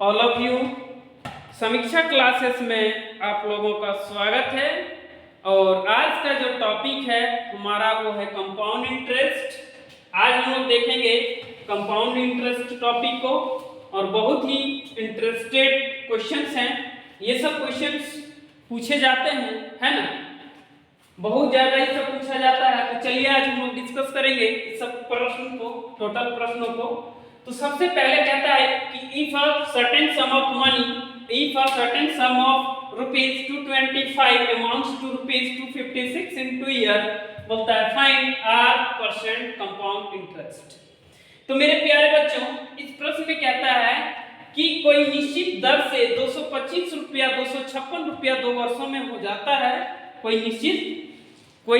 All of you. समीक्षा classes में आप लोगों का स्वागत है। और आज का जो टॉपिक है हमारा वो है कंपाउंड इंटरेस्ट। आज हम लोग देखेंगे कंपाउंड इंटरेस्ट टॉपिक को और बहुत ही इंटरेस्टेड क्वेश्चंस हैं। ये सब क्वेश्चंस पूछे जाते हैं, है ना, बहुत ज्यादा ये सब पूछा जाता है। तो चलिए आज हम लोग डिस्कस करेंगे इस सब प्रश्न को, टोटल प्रश्नों को। तो सबसे पहले कहता है कि if a certain sum of money, if a certain sum of rupees 225 amounts to rupees 256 in 2 year, बोलता है फाइंड R% कंपाउंड इंटरेस्ट। तो मेरे प्यारे बच्चों, इस प्रश्न में कहता है कि कोई निश्चित दर से 225 रुपया 256 रुपया 2 वर्षों में हो जाता है। कोई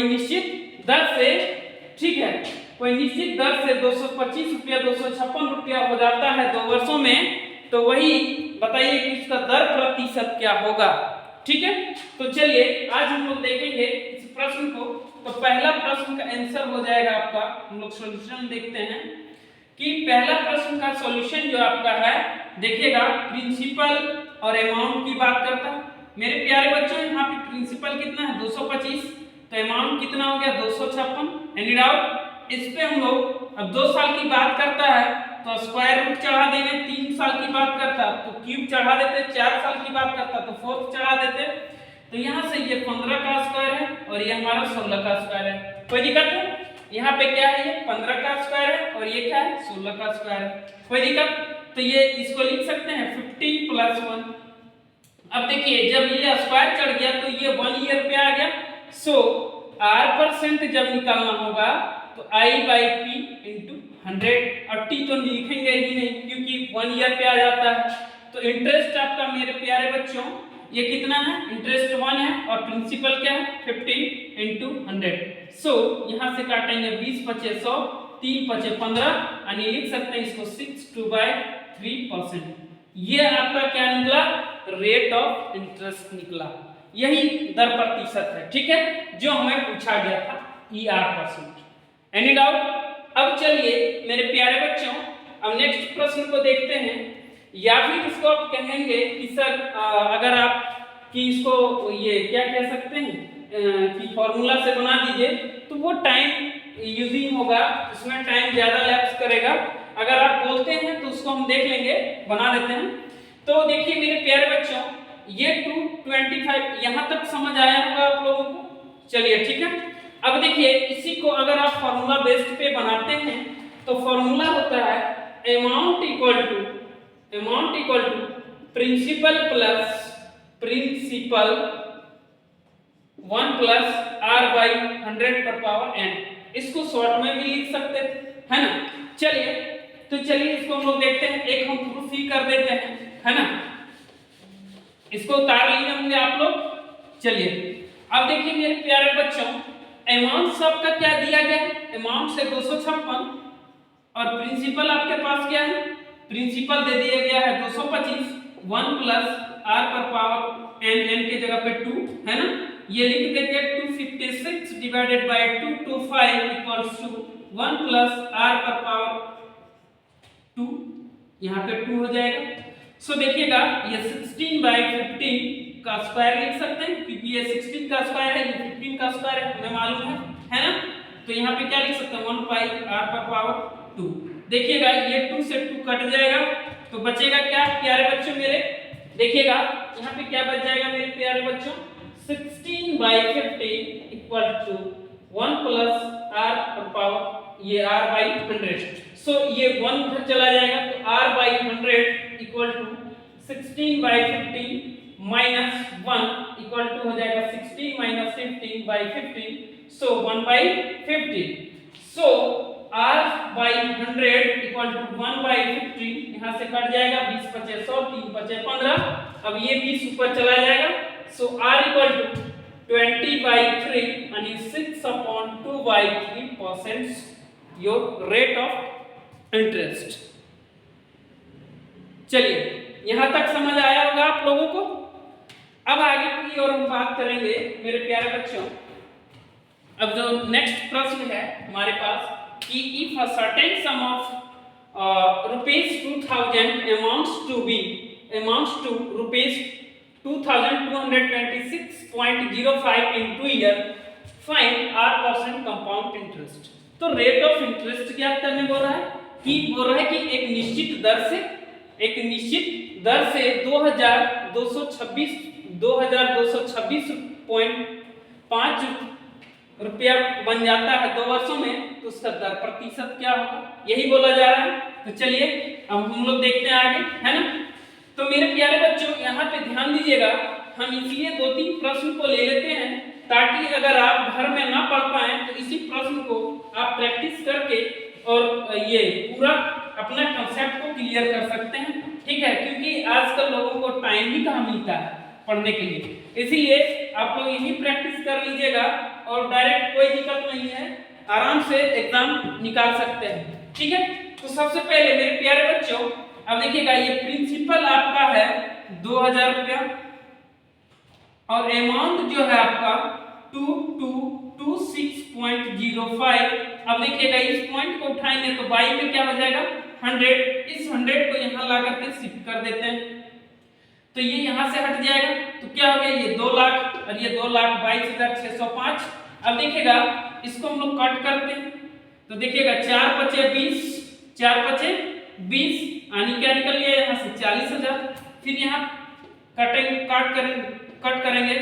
निश्चित दर से, ठीक है, कोई निश्चित दर से 225 रुपया 256 रुपया हो जाता है 2 वर्षों में। तो वही बताइए कि इसका दर प्रतिशत क्या होगा। ठीक है, तो चलिए आज हम लोग देखेंगे इस प्रश्न को। तो पहला प्रश्न का आंसर हो जाएगा आपका, हम लोग सॉल्यूशन देखते हैं कि पहला प्रश्न का सॉल्यूशन जो आपका है, देखिएगा प्रिंसिपल और अमाउंट की बात करता है। मेरे प्यारे बच्चों, यहाँ पे प्रिंसिपल कितना है 225, तो अमाउंट कितना हो गया 256। Any doubt? इस पे हम लोग अब 2 साल की बात करता है तो स्क्वायर रूट चढ़ा देंगे, 3 साल की बात करता तो क्यूब चढ़ा देते, 4 साल की बात करता तो 4 चढ़ा देते। तो यहाँ से ये 15 का स्क्वायर है और ये हमारा 16 का स्क्वायर है। कोई दिक्कत है? यहाँ पे क्या है, ये 15 का स्क्वायर है और ये क्या है 16 का स्क्वायर है। कोई दिक्कत? तो ये इसको लिख सकते हैं 50 + 1। अब देखिए जब ये स्क्वायर चढ़ गया तो ये 1 ईयर पे आ गया। सो R% जब निकालना होगा तो I/P × 100, और T तो लिखेंगे ही नहीं क्योंकि 1 ईयर पे आ जाता है। तो इंटरेस्ट आपका मेरे प्यारे बच्चों ये कितना है, इंटरेस्ट 1 है और प्रिंसिपल क्या है 50 × 100। सो यहाँ से काटेंगे 20 × 5 = 100, 3 × 5 = 15, यानी लिख सकते हैं इसको 62/3%। ये आपका क्या निकला, रेट ऑफ इंटरेस्ट निकला। यही दर प्रतिशत है, ठीक है, जो हमें पूछा गया था ER%। Any doubt? अब चलिए मेरे प्यारे बच्चों, अब नेक्स्ट प्रश्न को देखते हैं। या फिर इसको आप कहेंगे कि सर अगर आप कि इसको ये क्या कह सकते हैं कि फॉर्मूला से बना दीजिए तो वो टाइम यूजिंग होगा, उसमें टाइम ज्यादा लैप्स करेगा। अगर आप बोलते हैं तो उसको हम देख लेंगे, बना देते हैं। तो देखिए मेरे प्यारे बच्चों, ये 225 यहाँ तक समझ आया होगा आप लोगों को। चलिए ठीक है, अब देखिए इसी को अगर आप फॉर्मूला बेस्ड पे बनाते हैं तो फॉर्मूला होता है amount equal to principal 1 + R/100⁻n। इसको शॉर्ट में भी लिख सकते हैं, है ना। चलिए इसको हम लोग देखते हैं। एक हम प्रूफ ही कर देते हैं, है ना, इसको उतार लिए होंगे आप लोग। चलिए अब देखिए मेरे प्यारे बच्चों, अमाउंट सबका क्या दिया गया है, अमाउंट से 256 और प्रिंसिपल आपके पास क्या है, प्रिंसिपल दे दिया गया है 225। 1 + R/n, n के जगह पे 2 है ना, ये लिख देंगे 256 / 225 = 1 + R/2, यहाँ पे 2 हो जाएगा। सो देखिएगा ये 16/15 का स्क्वायर लिख सकते हैं क्योंकि ये 16 का स्क्वायर है, ये 15 का स्क्वायर है, हमें मालूम है ना। तो यहाँ पे क्या लिख सकते हैं 1/R/2। देखिएगा ये 2 से 2 कट जाएगा तो बचेगा क्या प्यारे बच्चों मेरे, देखिएगा यहाँ पे क्या बच जाएगा मेरे प्यारे बच्चों, 16/15 = 1 + R/, ये R/100। सो ये 1 उधर चला जाएगा तो R/100 = 16/15 - 1 = हो जाएगा 16 - 15/15, सो 1/15। सो R/100 = 1/15, यहाँ से कट जाएगा 20 × 5 = 100, 3 × 5 = 15। अब ये 20 ऊपर चला जाएगा। सो R = 20/3 यानी 6/2/3% योर रेट ऑफ इंटरेस्ट। चलिए यहां तक समझ आया होगा आप लोगों को। अब आगे की और हम बात करेंगे मेरे प्यारे बच्चों। अब जो नेक्स्ट प्रश्न है हमारे पास कि if a certain sum of ₹2000 amounts to ₹2226.05 into year. Find R% compound interest. तो रेट ऑफ इंटरेस्ट क्या करने बोल रहा है कि एक निश्चित दर से 2226.5 रुपया बन जाता है 2 वर्षों में, तो उसका दर प्रतिशत क्या होगा, यही बोला जा रहा है। तो चलिए अब हम लोग देखते हैं आगे, है ना। तो मेरे प्यारे बच्चों यहाँ पे ध्यान दीजिएगा, हम इसलिए 2-3 प्रश्न को ले लेते हैं ताकि अगर आप घर में ना पढ़ पाए तो इसी प्रश्न को आप प्रैक्टिस करके और ये पूरा अपना कंसेप्ट को क्लियर कर सकते हैं, ठीक है। क्योंकि आजकल लोगों को टाइम भी कहाँ मिलता है पढ़ने के लिए, इसीलिए आप लोग यही प्रैक्टिस कर लीजिएगा और डायरेक्ट कोई दिक्कत नहीं है, आराम से एग्जाम निकाल सकते हैं, ठीक है। तो सबसे पहले मेरे प्यारे बच्चों अब देखिएगा, ये प्रिंसिपल आपका है 2000 रुपया और अमाउंट जो है आपका 2226.05। अब देखिएगा इस पॉइंट को उठाएंगे तो बाई में क्या हो जाएगा 100, इस 100 को यहाँ ला करके शिफ्ट कर देते हैं तो ये यहाँ से हट जाएगा, तो क्या हो गया ये 2 लाख और ये 2,22,605। अब देखिएगा इसको हम लोग कट करते हैं तो देखिएगा 4 पचे 20 यानी क्या निकल गया यहाँ से 40,000। फिर यहाँ कट करेंगे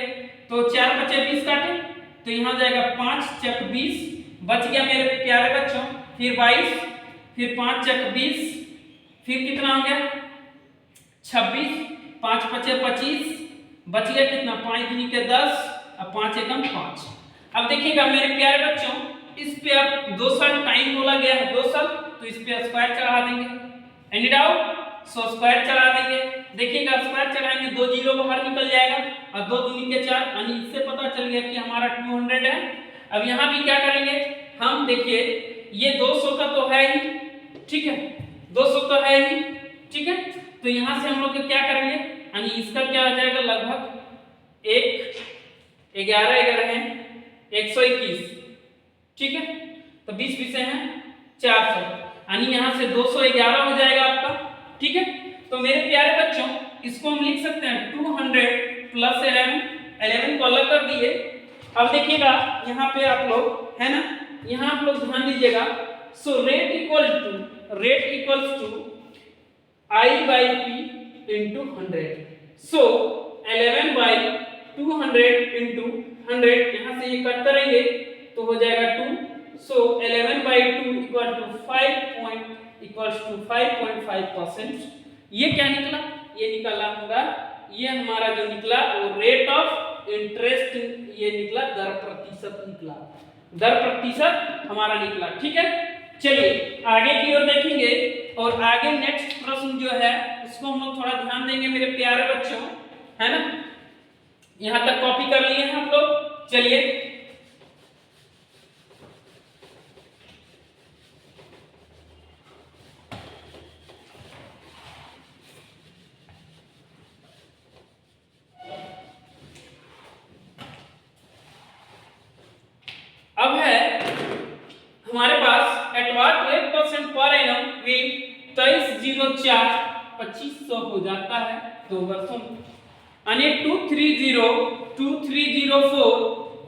तो 4 पचे 20 काटे तो यहाँ जाएगा 5 चक 20 बच गया मेरे प्यारे बच्चों, फिर 22, फिर 5 चक 20, फिर कितना हो गया 26, 5 पचे 25, बच गया कितना 5 दूनी के 10 और 5 एकम 5। अब देखिएगा मेरे प्यारे बच्चों इस पे अब 2 साल टाइम बोला गया है, 2 साल, तो इस पे स्क्वायर चढ़ा देंगे, एनी डाउट, सो स्क्वायर चढ़ा देंगे। देखिएगा स्क्वायर चढ़ाएंगे 2 जीरो बाहर निकल जाएगा और 2 दूनी के 4, यानी इससे पता चल गया कि हमारा 200 है। अब यहाँ भी क्या करेंगे हम, देखिए ये 200 का तो है ही, ठीक है, 200 तो है ही, ठीक है। तो यहाँ से हम लोग क्या करेंगे, यानी इसका क्या आ जाएगा लगभग 121, ठीक है। तो 20 पीसे हैं 400, यानी यहाँ से 211 हो जाएगा आपका, ठीक है। तो मेरे प्यारे बच्चों इसको हम लिख सकते हैं 200 प्लस 11 को अलग कर दिए। अब देखिएगा यहाँ पे आप लोग, है ना, यहाँ आप लोग ध्यान दीजिएगा। So rate equals to I/P into 100। So 11/200 into 100, यहाँ से ये कट करेंगे तो हो जाएगा 2। सो 11/2 इक्वल्स टू 5.5%। ये क्या निकला, ये निकला होगा, ये हमारा जो निकला वो रेट ऑफ इंटरेस्ट, ये निकला दर प्रतिशत निकला, दर प्रतिशत हमारा निकला, ठीक है। चलिए आगे की ओर देखेंगे और आगे नेक्स्ट प्रश्न जो है उसको हम लोग थोड़ा ध्यान देंगे मेरे प्यारे बच्चों, है ना। यहाँ तक कॉपी कर लिए हैं हम लोग, चलिए अब है हमारे पास एट व्हाट रेट परसेंट पर एनम विल 2304 हो जाता है 2 वर्षों में, यानी 2304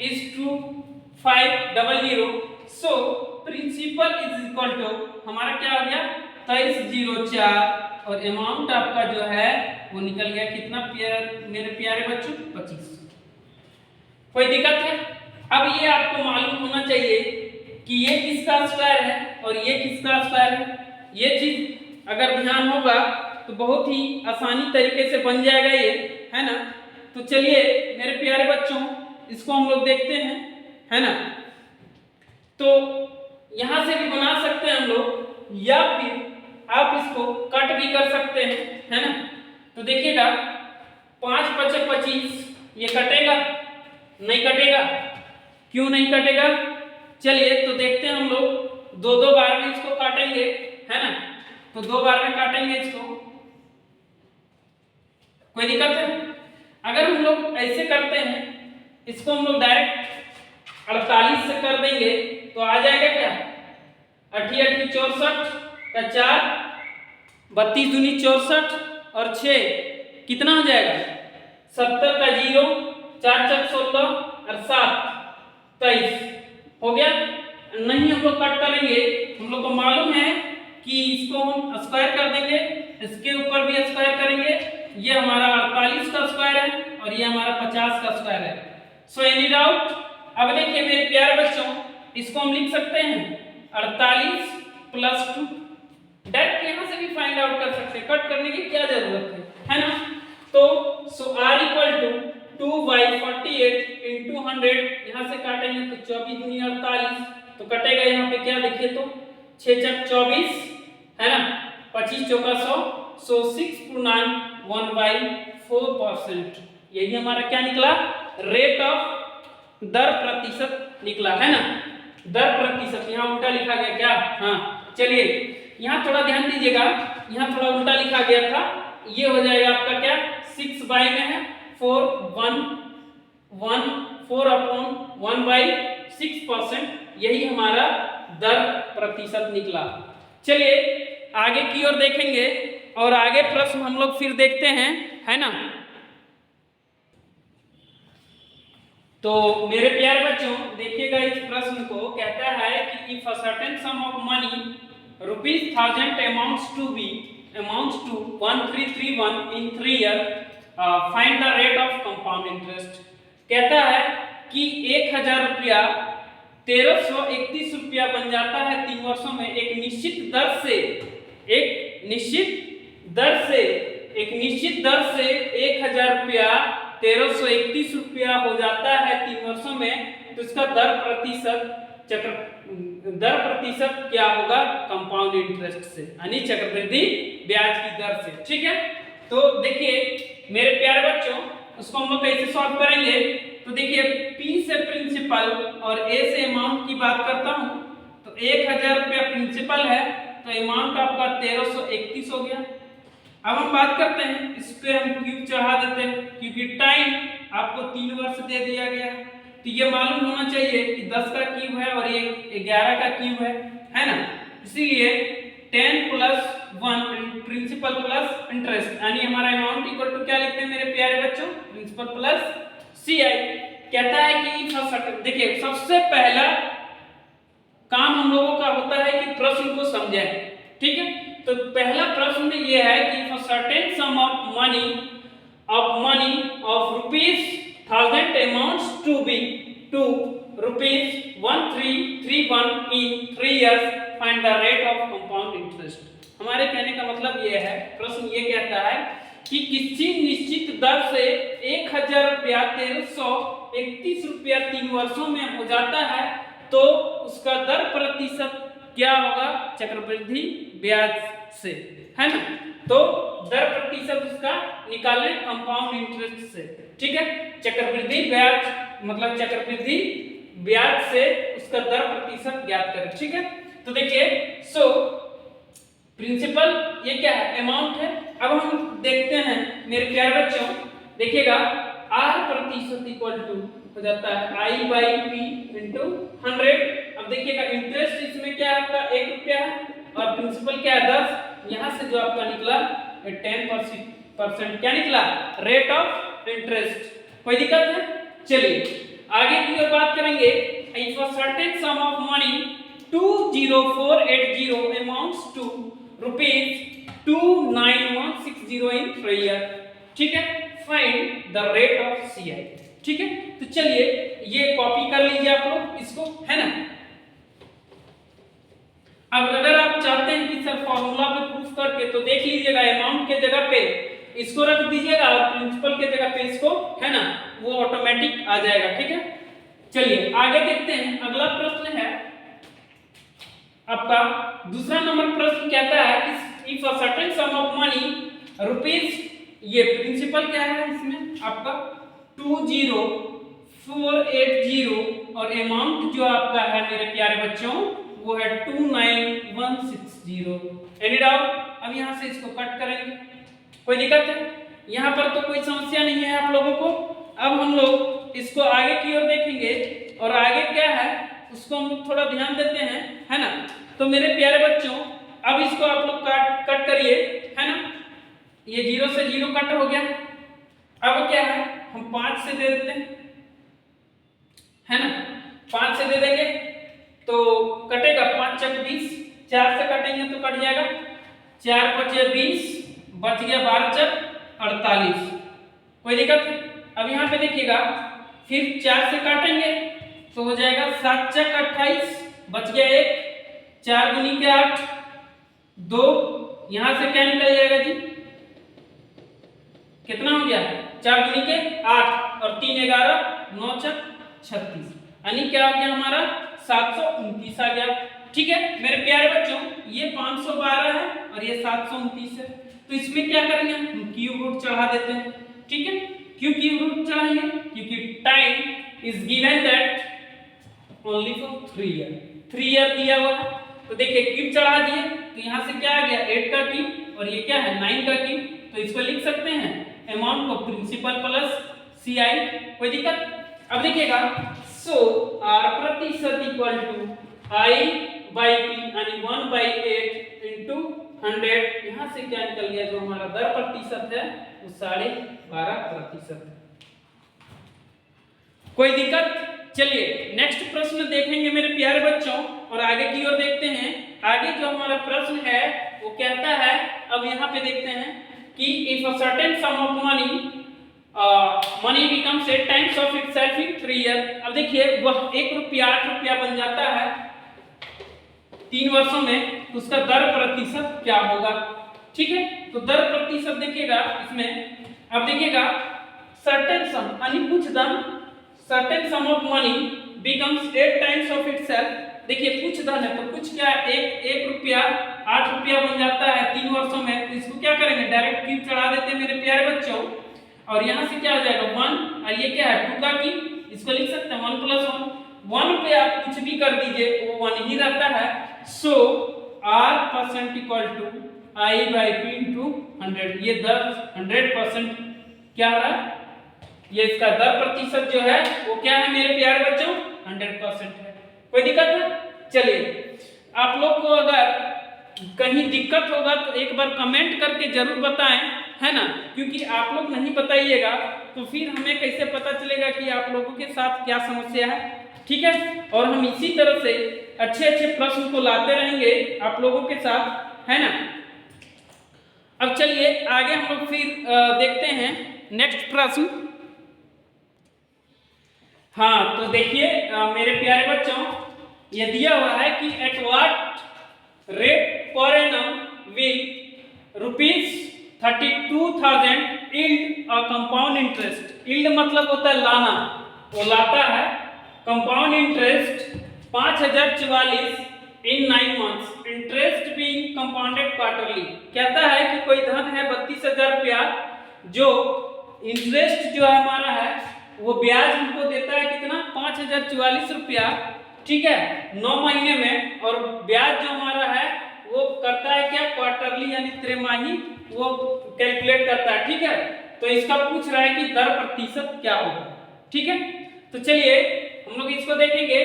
is 2500। So principal is equal to हमारा क्या हो गया 2304 और अमाउंट आपका जो है वो निकल गया कितना मेरे प्यारे बच्चों 25। कोई दिक्कत है? अब ये आपको मालूम होना चाहिए कि ये किसका स्क्वायर है और ये किसका स्क्वायर है। ये चीज अगर ध्यान होगा तो बहुत ही आसानी तरीके से बन जाएगा ये, है ना। तो चलिए मेरे प्यारे बच्चों इसको हम लोग देखते हैं, है ना। तो यहां से भी बना सकते हैं हम लोग, या फिर आप इसको कट भी कर सकते हैं, है ना। तो देखिएगा 5 × 25 ये कटेगा नहीं कटेगा, क्यों नहीं कटेगा? चलिए तो देखते हैं हम लोग 2 बार में इसको काटेंगे, है ना। तो 2 बार में काटेंगे इसको, कोई दिक्कत है? अगर हम लोग ऐसे करते हैं इसको हम लोग डायरेक्ट 48 से कर देंगे तो आ जाएगा क्या 8 × 8 = 64, का 4 32 दूनी 64 और 6 कितना हो जाएगा 70 का 0 4 4 16 और 7 23 हो गया। नहीं हम लोग कट करेंगे, हम लोग को मालूम है कि इसको हम स्क्वायर कर देंगे, इसके ऊपर भी स्क्वायर करेंगे। ये हमारा 48 का स्क्वायर है और ये हमारा 50 का स्क्वायर है। So any doubt? अब देखिए मेरे प्यारे बच्चों, इसको हम लिख सकते हैं 48 + 2। डायरेक्ट यहां से भी फाइंड आउट कर सकते हैं, कट करने की क्या जरूरत है ना। तो सो r = 2/48 × 100। यहां से काटेंगे तो 24 दूनी 48, तो कटेगा यहाँ पे क्या देखिए तो 6 × 24 है ना, 25 चौका 100, सो 6.9 1/4%। यही हमारा क्या निकला, रेट ऑफ दर प्रतिशत निकला है ना, दर प्रतिशत। यहाँ उल्टा लिखा गया क्या, हाँ चलिए यहाँ थोड़ा ध्यान दीजिएगा, यहाँ थोड़ा उल्टा लिखा गया था। ये हो जाएगा आपका क्या 6/, में है 4/1/6%। यही हमारा दर प्रतिशत निकला। चलिए आगे की ओर देखेंगे और आगे प्रश्न हम लोग फिर देखते हैं, है ना। तो मेरे प्यारे बच्चों देखिएगा इस प्रश्न को, कहता है कि if a certain sum of money ₹1000 amounts to 1331 in 3 years, find the rate of compound interest। कहता है कि 1000 रुपया 1331 रुपया बन जाता है 3 वर्षों में एक निश्चित दर से 1000 रुपया 1331 रुपया हो जाता है 3 वर्षों में, तो इसका दर प्रतिशत क्या होगा, कंपाउंड इंटरेस्ट से, यानी चक्रवृद्धि ब्याज की दर से। ठीक है, तो देखिए मेरे प्यारे बच्चों उसको हम लोग कैसे सॉल्व करेंगे। तो देखिए P से प्रिंसिपल और A से अमाउंट की बात करता हूं, तो 1000 रुपया प्रिंसिपल है तो अमाउंट आपका 1331 हो गया। अब हम बात करते हैं, इस पे हम क्यूब चढ़ा देते हैं क्योंकि टाइम आपको 3 वर्ष दे दिया गया है, तो ये मालूम होना चाहिए कि 10 का क्यूब है और ये 11 का क्यूब है ना। इसीलिए 10 + 1 प्रिंसिपल प्लस इंटरेस्ट, यानी हमारा अमाउंट इक्वल टू क्या लिखते हैं मेरे प्यारे बच्चों, प्रिंसिपल प्लस CI। कहता है कि देखिए सबसे पहला काम हम लोगों का होता है कि प्रश्न को समझें। ठीक है, तो पहला प्रश्न में ये है कि for certain sum of money of ₹1000 amounts to ₹1331 in 3 years, find the rate of compound interest। हमारे कहने का मतलब ये है, प्रश्न ये कहता है कि किसी निश्चित दर से 1000 रुपया 1331 रुपया 3 वर्षों में हो जाता है, तो उसका दर प्रतिशत क्या होगा, चक्रवृद्धि ब्याज से, है ना। तो दर प्रतिशत उसका निकालें कंपाउंड इंटरेस्ट से। ठीक है, चक्रवृद्धि ब्याज मतलब चक्रवृद्धि ब्याज से उसका दर प्रतिशत ज्ञात करें। ठीक है, तो देखिए सो प्रिंसिपल ये क्या है, अमाउंट है। अब हम देखते हैं मेरे प्यारे बच्चों, देखिएगा R प्रतिशत इक्वल टू हो जाता है I/P × 100। अब देखिएगा इंटरेस्ट इसमें क्या है आपका 1 रुपया है और प्रिंसिपल क्या है 10। यहाँ से जो आपका निकला 10% क्या निकला, रेट ऑफ इंटरेस्ट। कोई दिक्कत है? चलिए आगे की ओर बात करेंगे। If a certain sum of money 20480 amounts to ₹29160 in 3 years। ठीक है, find the rate of CI। ठीक है, तो चलिए ये कॉपी कर लीजिए आप लोग इसको, है ना। अब अगर आप चाहते हैं कि सर फॉर्मूला पे प्रूफ करके, तो देख लीजिएगा अमाउंट के जगह पे इसको रख दीजिएगा और प्रिंसिपल के जगह पे इसको, है ना, वो ऑटोमेटिक आ जाएगा। ठीक है, चलिए आगे देखते हैं। अगला प्रश्न है आपका दूसरा नंबर प्रश्न, कहता है कि if a certain sum of money rupees, ये प्रिंसिपल क्या है इसमें आपका 20480 और अमाउंट जो आपका है मेरे प्यारे बच्चों वो है 29160। Any doubt? अब यहां से इसको कट करेंगे, कोई दिक्कत है? यहां पर तो कोई समस्या नहीं है आप लोगों को। अब हम लोग इसको आगे की ओर देखेंगे और आगे क्या है उसको हम लोग थोड़ा ध्यान देते हैं, है ना। तो मेरे प्यारे बच्चों अब इसको आप लोग कट करिए, है ना, ये 0 से 0 कट हो गया। अब क्या है, हम 5 से दे देते हैं, है ना, 5 से दे देंगे तो कटेगा 5 चक 20, 4 से कटेंगे तो कट जाएगा 4 5 20, बच गया 12 चक 48, कोई दिक्कत है। अब यहाँ पे देखिएगा फिर 4 से काटेंगे तो हो जाएगा 7 चक 28, बच गया 1, 4 दूनी के 8, 2, यहाँ से क्या निकल जाएगा जी, कितना हो गया, 4 दूनी के 8 और 3 11, 9 चक 36, यानी क्या हो गया हमारा 729 आ गया। ठीक है मेरे प्यारे बच्चों, ये 512 है और ये 729 है, तो इसमें क्या करेंगे हम क्यूब रूट चढ़ा देते हैं। ठीक है, क्यों क्यूब रूट चढ़ाएंगे, क्योंकि time is given that only for 3 year, 3 year दिया हुआ है। तो देखिए क्यूब चढ़ा दिए तो यहाँ से क्या आ गया 8 का क्यूब और ये क्या है 9 का क्यूब, तो इसको लिख सकते हैं amount of principal plus CI, कोई दिक्कत। अब देखिएगा सो R प्रतिशत equal to I by P यानी 1/8 इंटू 100, यहाँ से क्या निकल गया, जो हमारा दर प्रतिशत है वो 12.5%। कोई दिक्कत। चलिए नेक्स्ट प्रश्न देखेंगे मेरे प्यारे बच्चों और आगे की ओर देखते हैं। आगे जो हमारा प्रश्न है वो कहता है, अब यहाँ पे देखते हैं कि if a certain sum of money becomes 8 times of itself in 3 year. अब देखिए वह 1 रुपया 8 रुपया बन जाता है 3 वर्षों में, तो उसका दर प्रतिशत क्या होगा। ठीक है, तो दर प्रतिशत देखिएगा इसमें, अब देखिएगा सर्टेन सम यानी कुछ धन, certain sum of money becomes 8 times of itself. देखिए कुछ धन है तो कुछ क्या 1 रुपया 8 रुपया बन जाता है 3 वर्षों में, तो इसको क्या करेंगे डायरेक्ट क्यूब चढ़ा देते हैं मेरे प्यारे बच्चों, और यहाँ से क्या हो जाएगा 1 और ये क्या है 2 का क्यूब, इसको लिख सकते हैं 1 + 1, 1 पे आप कुछ भी कर दीजिए वो 1 ही रहता है। So R% equal to I by P into 100, ये 100% क्या हो रहा है, ये इसका दर प्रतिशत जो है वो क्या है मेरे प्यारे बच्चों 100% है। कोई दिक्कत है। चलिए आप लोग को अगर कहीं दिक्कत होगा तो एक बार कमेंट करके जरूर बताएं, है ना, क्योंकि आप लोग नहीं बताइएगा तो फिर हमें कैसे पता चलेगा कि आप लोगों के साथ क्या समस्या है। ठीक है, और हम इसी तरह से अच्छे अच्छे प्रश्न को लाते रहेंगे आप लोगों के साथ, है ना। अब चलिए आगे हम लोग फिर देखते हैं नेक्स्ट प्रश्न। हाँ तो देखिए मेरे प्यारे बच्चों, ये दिया हुआ है कि एट व्हाट रेट पर amount will ₹32,000 yield a compound interest. Yield मतलब होता है लाना, वो लाता है कंपाउंड इंटरेस्ट 5,044 इन 9 months, interest being compounded quarterly. कहता है कि कोई धन है 32,000 रुपया, जो इंटरेस्ट जो है हमारा है वो ब्याज हमको देता है कितना 5,044 रुपया। ठीक है 9 महीने में, और ब्याज जो हमारा है वो करता है क्या क्वार्टरली यानी त्रिमाही वो कैलकुलेट करता है। ठीक है, तो इसका पूछ रहा है कि दर प्रतिशत क्या होगा। ठीक है, तो चलिए हम लोग इसको देखेंगे।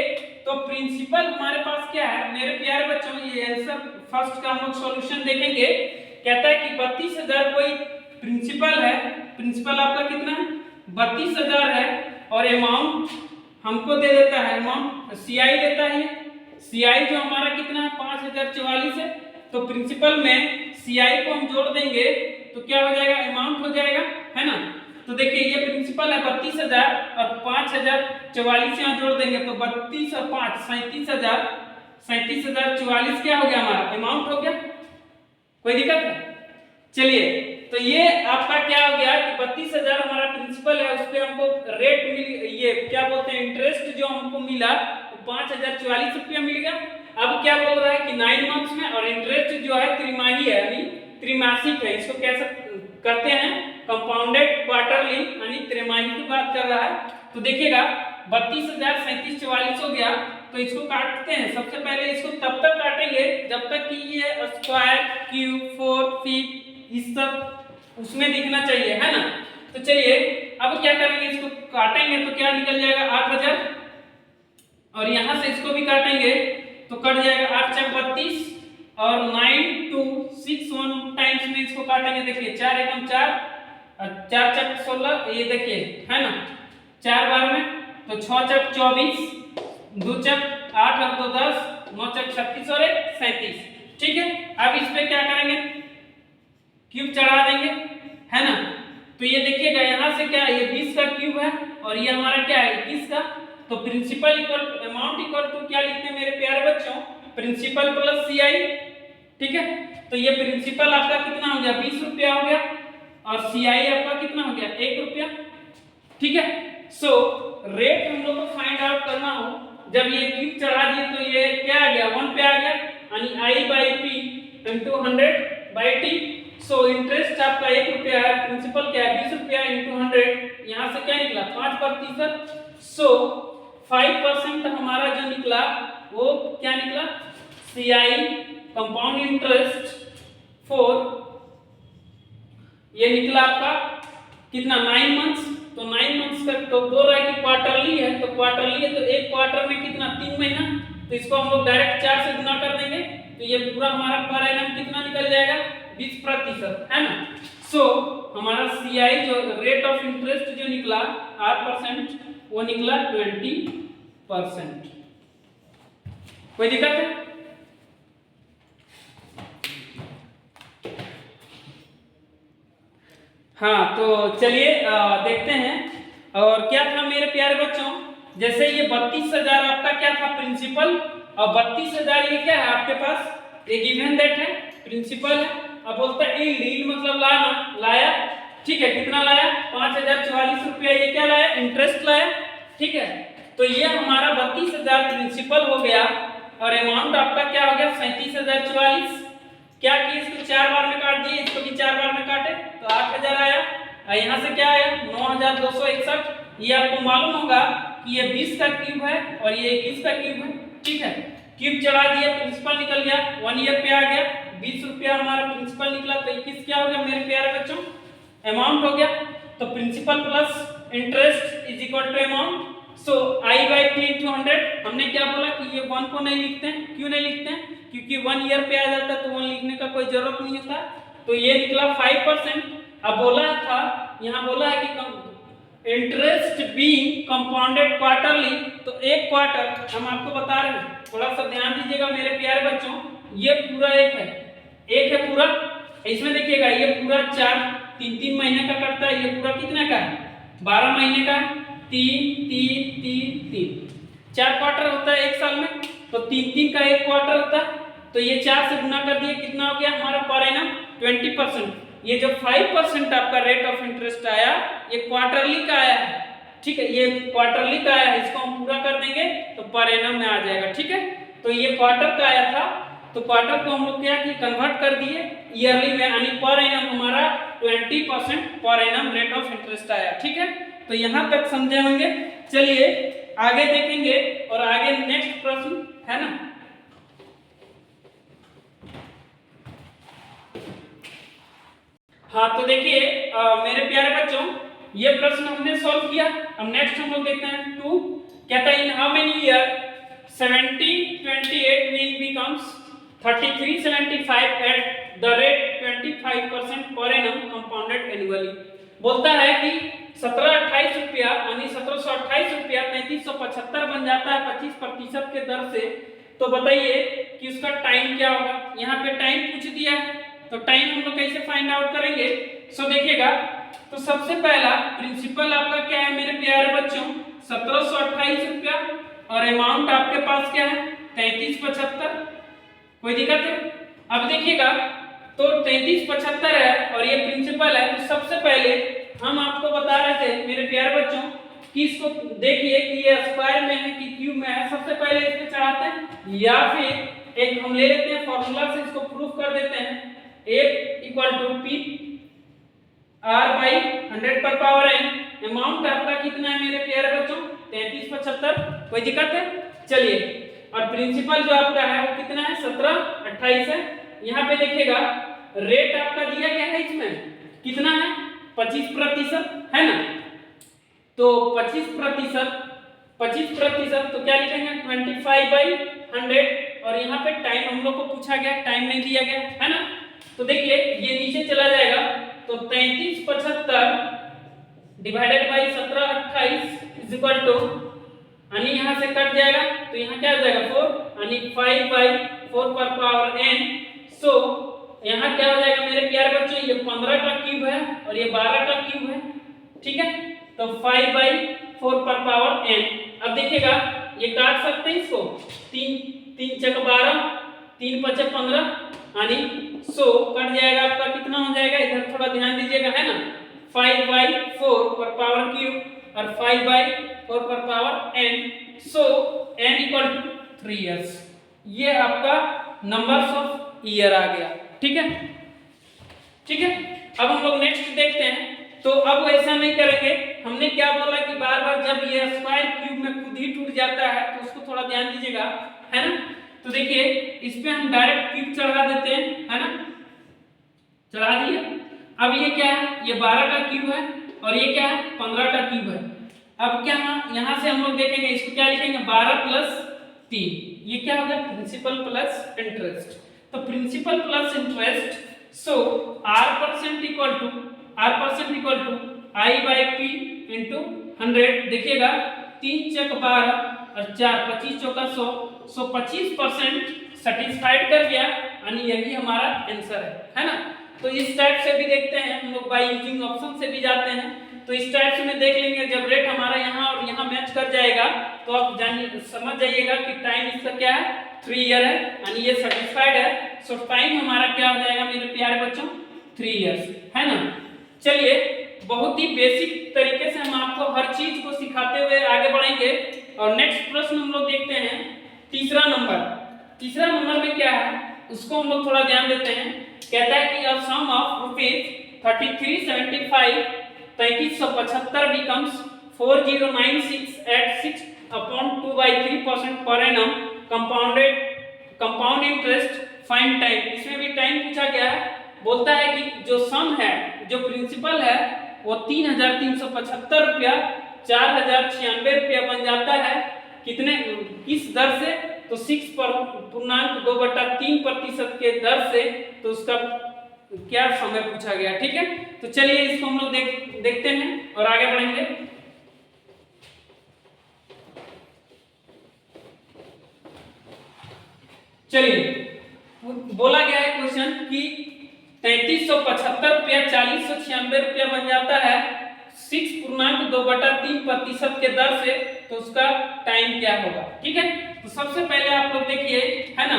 तो प्रिंसिपल हमारे पास क्या है मेरे प्यारे बच्चों, ये आंसर फर्स्ट का हम लोग सॉल्यूशन देखेंगे। कहता है कि 32,000 कोई प्रिंसिपल है, प्रिंसिपल आपका कितना है 32,000 है, और अमाउंट हमको दे देता है, अमाउंट CI देता है, CI जो हमारा कितना है 5,044 है, तो प्रिंसिपल में CI को हम जोड़ देंगे तो क्या हो जाएगा अमाउंट हो जाएगा, है ना। तो देखिए ये प्रिंसिपल है 32,000 और 5,044 यहाँ जोड़ देंगे तो 32 और 5 37,000, 37,044 क्या हो गया हमारा अमाउंट हो गया। कोई दिक्कत है। चलिए तो ये आपका क्या हो गया कि 32,000 हमारा प्रिंसिपल है, उस पे हमको रेट मिल, ये क्या बोलते हैं इंटरेस्ट जो हमको मिला वो 5,044 रुपया मिल गया। अब क्या बोल रहा है कि 9 मंथ्स में, और इंटरेस्ट जो है त्रिमाही है यानी त्रिमासिक है, इसको कैसे करते हैं कंपाउंडेड क्वार्टरली यानी त्रिमाही की बात कर रहा है। तो देखिएगा 32,000 37,44 हो गया, तो इसको काटते हैं। सबसे पहले इसको तब तक काटेंगे जब तक कि ये स्क्वायर क्यूब 4 फीट इस सब उसमें दिखना चाहिए, है ना। तो चलिए अब क्या करेंगे, इसको काटेंगे तो क्या निकल जाएगा 8,000, और यहां से इसको भी काटेंगे तो कट जाएगा 8 × 32 और 9 to 6 1 टाइम्स में इसको काटेंगे। देखिए 4 एकम 4 और 4 चक 16, ये देखिए है ना 4 बार में, तो 6 चक 24, 2 चक 8 और 2 10, 9 चक 36 और 1 37। ठीक है, अब इस पे क्या करेंगे, क्यूब चढ़ा देंगे, है ना। तो ये देखिएगा यहाँ से क्या ये 20 का क्यूब है और ये हमारा क्या है 21 का। तो principal equal amount equal to क्या लिखते हैं मेरे प्यारे बच्चों, प्रिंसिपल प्लस सीआई। ठीक है, तो ये प्रिंसिपल आपका कितना हो गया 20 रुपया हो गया और सीआई आपका कितना हो गया 1 रुपया। ठीक है, सो रेट हम लोग को फाइंड आउट करना हो, जब ये क्यूब चढ़ा दिए तो ये क्या आ गया 1 पे आ गया, यानी I by P into 100 by T. So interest आपका 1 रुपया है, प्रिंसिपल क्या है 20 रुपया इंटू 100, यहाँ से क्या निकला 5%। सो 5% हमारा जो निकला वो क्या निकला, सीआई कंपाउंड इंटरेस्ट फॉर, ये निकला आपका कितना 9 मंथ्स। तो 9 मंथ्स तक तो बोल रहा है कि क्वार्टरली है, तो क्वार्टरली है तो एक क्वार्टर में कितना 3 महीना, तो इसको हम लोग डायरेक्ट 4 से गुना कर देंगे, तो ये पूरा हमारा पर एनम कितना निकल जाएगा 20%, है ना। सो हमारा सीआई जो रेट ऑफ इंटरेस्ट जो निकला R%, वो निकला 20%। कोई दिक्कत है? हाँ, तो चलिए देखते हैं। और क्या था मेरे प्यारे बच्चों, जैसे ये 32,000 आपका क्या था प्रिंसिपल, और 32,000 ये क्या है आपके पास ये गिवन दैट है प्रिंसिपल है। अब बोलता है यील्ड मतलब लाना, लाया। ठीक है, कितना लाया 5044 रुपया, ये क्या लाया इंटरेस्ट लाया। ठीक है, तो ये हमारा 32,000 प्रिंसिपल हो गया और अमाउंट आपका क्या हो गया 37,044। क्या किए इसको 4 बार में काट दिए, इसको भी 4 बार में काटे तो 8,000 आया। और यहाँ से क्या आया 9,261। ये आपको मालूम होगा कि ये 20 का क्यूब है और ये 21 का क्यूब है। ठीक है, क्यूब चढ़ा दिया, प्रिंसिपल निकल गया, 1 ईयर पे आ गया, 20 रुपया हमारा प्रिंसिपल निकला, तो 21 क्या हो गया मेरे प्यारे बच्चों अमाउंट हो गया। तो principal plus interest is equal to amount. So I by P into 100। हमने क्या बोला कि ये 1 को नहीं लिखते हैं, क्यों नहीं लिखते हैं, क्योंकि 1 ईयर पे आ जाता है तो 1 लिखने का कोई जरूरत नहीं होता। तो ये निकला 5%। अब बोला था यहाँ बोला है कि इंटरेस्ट बीइंग कंपाउंडेड क्वार्टरली, तो एक क्वार्टर हम आपको बता रहे हैं, थोड़ा सा ध्यान दीजिएगा मेरे प्यारे बच्चों। ये पूरा एक है पूरा, इसमें देखिएगा ये पूरा 3 महीने का करता है, ये पूरा कितने का है 12 महीने का, 3 4 क्वार्टर होता है एक साल में, तो 3 का एक क्वार्टर होता है। तो ये 4 से गुना कर दिए, कितना हो गया हमारा पर एनम 20%। ये जो 5% आपका रेट ऑफ इंटरेस्ट आया ये क्वार्टरली का आया है। ठीक है, ये क्वार्टरली का आया है, इसको हम पूरा कर देंगे तो पर एनम में आ जाएगा। ठीक है, तो ये क्वार्टर का आया था, तो क्वार्टर को हम लोग क्या कि कन्वर्ट कर दिए ईयरली में, यानी पर एनम हमारा 20% per annum rate of interest आया। ठीक है, तो यहाँ तक समझे होंगे। चलिए आगे देखेंगे और आगे नेक्स्ट प्रश्न है ना। हाँ, तो देखिए मेरे प्यारे बच्चों ये प्रश्न हमने सॉल्व किया। अब नेक्स्ट हम लोग देखते हैं 2। कहता है in how many year 1728 will becomes 3375 at the rate 25% per annum compounded annually। बोलता है कि 1728 रुपया यानी 1728 रुपया 3375 बन जाता है 25% के दर से। तो बताइए कि उसका टाइम क्या होगा। यहाँ पे टाइम पूछ दिया है, तो टाइम हम लोग कैसे फाइंड आउट करेंगे। सो देखिएगा, तो सबसे पहला प्रिंसिपल आपका क्या है मेरे प्यारे बच्चों 1728 रुपया, और अमाउंट आपके पास क्या है 3375। कोई दिक्कत है? अब देखिएगा तो 3375 है और ये प्रिंसिपल है, तो सबसे पहले हम आपको बता रहे थे मेरे प्यारे बच्चों कि इसको देखिए कि ये स्क्वायर में है कि क्यूब में है। सबसे पहले इस पे चढ़ाते हैं या फिर एक हम ले लेते हैं फॉर्मूला से इसको प्रूफ कर देते हैं। A equal to P R by 100 पर पावर n। अमाउंट आपका कितना है मेरे प्यारे बच्चों 3375। कोई दिक्कत है? चलिए, और प्रिंसिपल जो आपका है वो कितना है 1728 है। यहाँ पे देखिएगा रेट आपका दिया गया है, इसमें कितना है 25% है ना। तो 25% तो क्या लिखेंगे 25/100 और यहाँ पे टाइम हम लोग को पूछा गया, टाइम नहीं दिया गया है ना। तो देखिए ये नीचे चला जाएगा तो 3375 divided by 1728 is equal to, यानी यहाँ से कट जाएगा तो यहाँ क्या हो जाएगा 4, यानी 5/4 पर पावर n। सो यहाँ क्या हो जाएगा मेरे प्यारे बच्चों, ये 15 का क्यूब है और ये 12 का क्यूब है, ठीक है। तो 5/4 पर पावर n। अब देखिएगा ये काट सकते हैं इसको, 3 चक 12, 3 5 15, यानी 100 कट जाएगा आपका, कितना हो जाएगा इधर थोड़ा ध्यान दीजिएगा है ना, 5/4 पर पावर क्यूब और 5/4 पर power n। So n equal to 3 years। ये आपका नंबर्स ऑफ ईयर आ गया, ठीक है, ठीक है। अब हम लोग नेक्स्ट देखते हैं। तो अब ऐसा नहीं करेंगे, हमने क्या बोला कि बार बार जब ये स्क्वायर क्यूब में खुद ही टूट जाता है तो उसको थोड़ा ध्यान दीजिएगा है ना। तो देखिए इस पे हम डायरेक्ट क्यूब चढ़ा देते हैं है ना, चढ़ा दिए। अब ये क्या है, ये 12 का क्यूब है और ये क्या है 15 का क्यूब है। अब क्या यहाँ से हम लोग देखेंगे, इसको क्या लिखेंगे 12 + 3, ये क्या हो गया प्रिंसिपल प्लस इंटरेस्ट। तो principal plus interest, so r% equal to I/P into 100। देखिएगा 3 चक 12 और 4 25 चौका 100, सो 25% सेटिस्फाइड कर गया, यानी यही हमारा आंसर है ना। तो इस टाइप से भी देखते हैं हम लोग, बाय यूजिंग ऑप्शन से भी जाते हैं। तो इस टाइप से में देख लेंगे, जब रेट हमारा यहाँ और यहाँ मैच कर जाएगा तो आप जानिए समझ जाइएगा कि टाइम इसका क्या है 3 ईयर है, यानी ये सेटिस्फाइड है। सो टाइम हमारा क्या हो जाएगा मेरे प्यारे बच्चों 3 इयर्स है ना। चलिए बहुत ही बेसिक तरीके से हम आपको हर चीज को सिखाते हुए आगे बढ़ेंगे। और नेक्स्ट प्रश्न हम लोग देखते हैं तीसरा नंबर में क्या है उसको हम लोग थोड़ा ध्यान देते हैं। कहता है कि अ सम of rupees 3375 3375 becomes 4096 at 6/2/3% per annum compound interest, find time। इसमें भी टाइम पूछा गया है। बोलता है कि जो सम है, जो प्रिंसिपल है वो 3375 रुपया 4096 रुपया बन जाता है, कितने किस दर से, तो 6.2/3% के दर से। तो उसका क्या समय पूछा गया, ठीक है। तो चलिए इसको हम लोग देखते हैं और आगे बढ़ेंगे। चलिए बोला गया है क्वेश्चन कि 3375 रुपया 4096 रुपया बन जाता है 6.2/3% के दर से। तो उसका टाइम क्या होगा, ठीक है। तो सबसे पहले आप लोग देखिए है ना,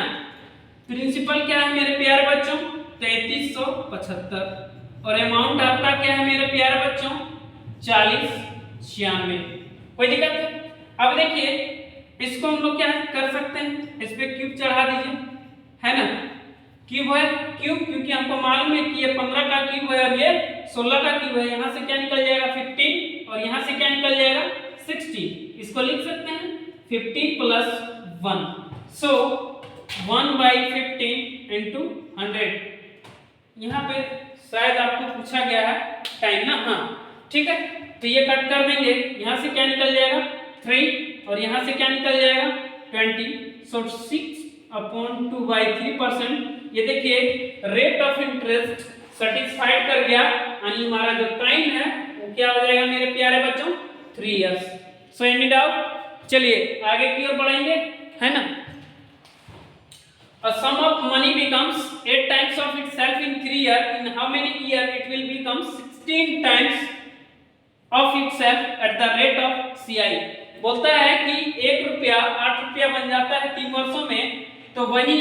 प्रिंसिपल क्या है मेरे प्यारे बच्चों 3375 और अमाउंट आपका क्या है मेरे प्यारे बच्चों 4096। कोई दिक्कत है। अब देखिए इसको हम लोग क्या कर सकते हैं, इस पे क्यूब चढ़ा दीजिए है ना। क्यूब है क्यूब, क्योंकि हमको मालूम है कि ये 15 का क्यूब है और ये 16 का क्यूब है। यहाँ से क्या निकल जाएगा 15 और यहाँ से क्या निकल जाएगा 16। इसको लिख सकते हैं 50 + 1, सो 1/15 into 100। यहाँ पे शायद आपको पूछा गया है टाइम ना, हाँ ठीक है। तो ये कट कर देंगे, यहाँ से क्या निकल जाएगा 3 और यहाँ से क्या निकल जाएगा 20, सो 6/2/3%। ये देखिए रेट ऑफ इंटरेस्ट सेटिस्फाइड कर गया, यानी हमारा जो टाइम है वो क्या हो जाएगा मेरे प्यारे बच्चों 3 इयर्स। So any doubt. चलिए आगे की ओर बढ़ेंगे है ना। A sum of money becomes 8 times of itself in 3 years. In how many years it will become 16 times of itself at the rate of CI। बोलता है कि 1 रुपया 8 रुपया बन जाता है 3 वर्षों में, तो वही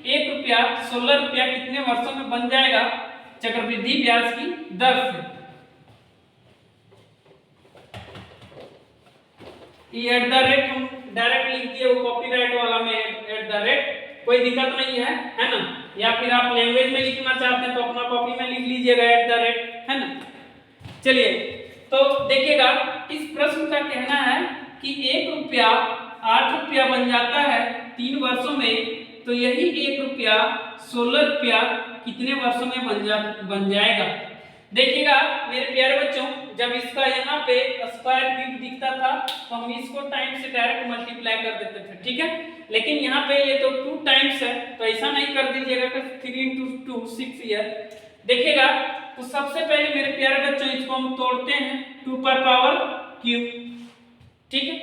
1 रुपया 16 रुपया कितने वर्षों में बन जाएगा चक्रवृद्धि ब्याज की दर से। ये एट द रेट हम डायरेक्ट लिख दिए, वो कॉपीराइट वाला में एट द रेट, कोई दिक्कत नहीं है ना। या फिर आप लैंग्वेज में लिखना चाहते हैं तो अपना कॉपी में लिख लीजिएगा एट द रेट है ना। चलिए तो देखिएगा इस प्रश्न का कहना है कि 1 रुपया 8 रुपया बन जाता है 3 वर्षों में, तो यही 1 रुपया 16 रुपया कितने वर्षों में बन जाएगा। देखिएगा मेरे प्यारे बच्चों, जब इसका यहाँ पे स्क्वायर क्यूब दिखता था तो हम इसको टाइम से डायरेक्ट मल्टीप्लाई कर देते थे, ठीक है। लेकिन यहाँ पे ये तो 2 टाइम्स है, तो ऐसा नहीं कर दीजिएगा कि 3 × 2 6 ईयर। देखिएगा तो सबसे पहले मेरे प्यारे बच्चों इसको हम तोड़ते हैं 2 पर पावर क्यूब, ठीक है।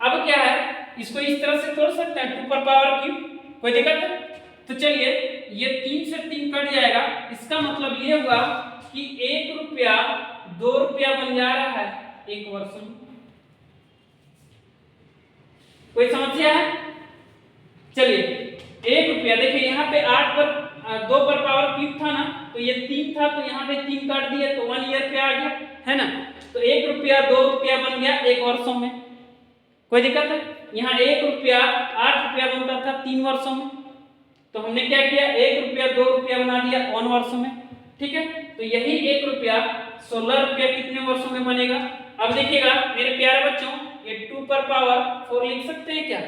अब क्या है, इसको इस तरह से तोड़ सकते हैं 2 पर पावर क्यूब, कोई दिक्कत है? तो चलिए ये 3 से 3 कट जाएगा, इसका मतलब ये हुआ कि 1 रुपया 2 रुपया बन जा रहा है 1 वर्ष में। कोई समस्या है? चलिए 1 रुपया, देखिए यहाँ पे 8 पर 2 पर पावर क्यूब था ना, तो ये 3 था, तो यहाँ पे 3 काट दिया तो 1 ईयर पे आ गया, है ना। तो 1 रुपया 2 रुपया बन गया 1 वर्षों में, कोई दिक्कत है? यहाँ 1 रुपया 8 रुपया बनता था 3 वर्षों में, तो हमने क्या किया 1 रुपया 2 रुपया बना दिया 1 वर्षों में, ठीक है। तो यही 1 रुपया 16 रुपया कितने वर्षों में बनेगा? अब देखिएगा मेरे प्यारे बच्चों, ये 2 पर पावर 4 लिख सकते हैं क्या?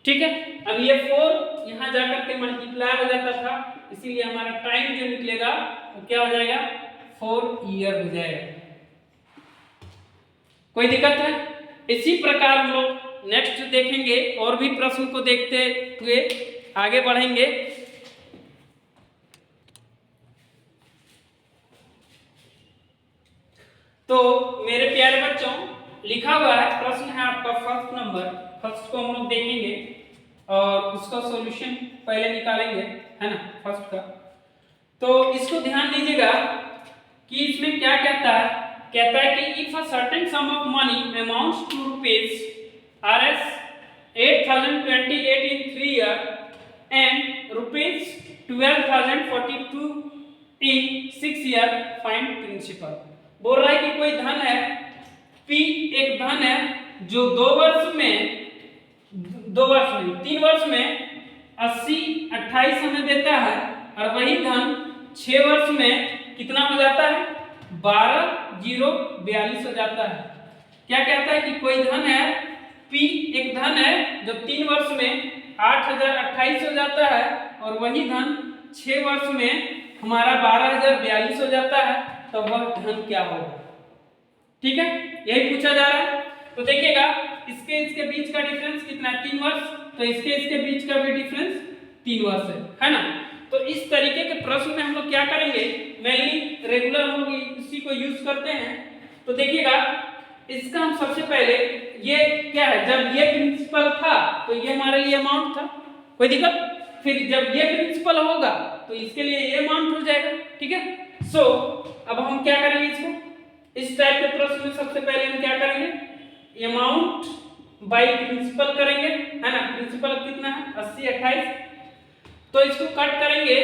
ठीक है। अब ये 4 यहाँ जाकर के मल्टीप्लाई हो जाता था, इसीलिए हमारा टाइम जो निकलेगा वो क्या हो जाएगा 4 ईयर हो जाएगा। कोई दिक्कत है? इसी प्रकार हम लोग नेक्स्ट देखेंगे और भी प्रश्न को देखते हुए आगे बढ़ेंगे। तो मेरे प्यारे बच्चों लिखा हुआ है, प्रश्न है आपका फर्स्ट नंबर, फर्स्ट को हम लोग देखेंगे और उसका सॉल्यूशन पहले निकालेंगे, है ना, फर्स्ट का। तो इसको ध्यान दीजिएगा कि इसमें क्या कहता है, कहता है कि if a certain sum of money amounts to rupees Rs 8028 in 3 years and rupees 12,042 in 6 years, find principal। बोल रहा है कि कोई धन है P, एक धन है जो 2 वर्ष में 3 वर्ष में 80 28 हमें देता है, और वही धन 6 वर्ष में कितना हो जाता है 12,042 हो जाता है। क्या कहता है कि कोई धन है P, एक धन है जो 3 वर्ष में 8,028 हो जाता है, और वही धन 6 वर्ष में हमारा 12,042 हो जाता है, तो वह धन क्या होगा? ठीक है, यही पूछा जा रहा है। तो देखिएगा इसके बीच का डिफरेंस कितना है 3 वर्ष, तो इसके बीच का भी डिफरेंस 3 वर्ष है ना। तो इस तरीके के प्रश्न में हम लोग क्या करेंगे, मेनली रेगुलर हम लोग इसी को यूज करते हैं। तो देखिएगा इसका हम सबसे पहले, ये क्या है, जब ये प्रिंसिपल था तो ये हमारे लिए अमाउंट था, कोई दिक्कत? फिर जब ये प्रिंसिपल होगा तो इसके लिए ये अमाउंट हो जाएगा, ठीक है। सो अब हम क्या करेंगे, इसको इस टाइप के प्रश्न में सबसे पहले हम क्या करेंगे, अमाउंट बाय प्रिंसिपल करेंगे, है ना। प्रिंसिपल कितना है 80 28, तो इसको कट करेंगे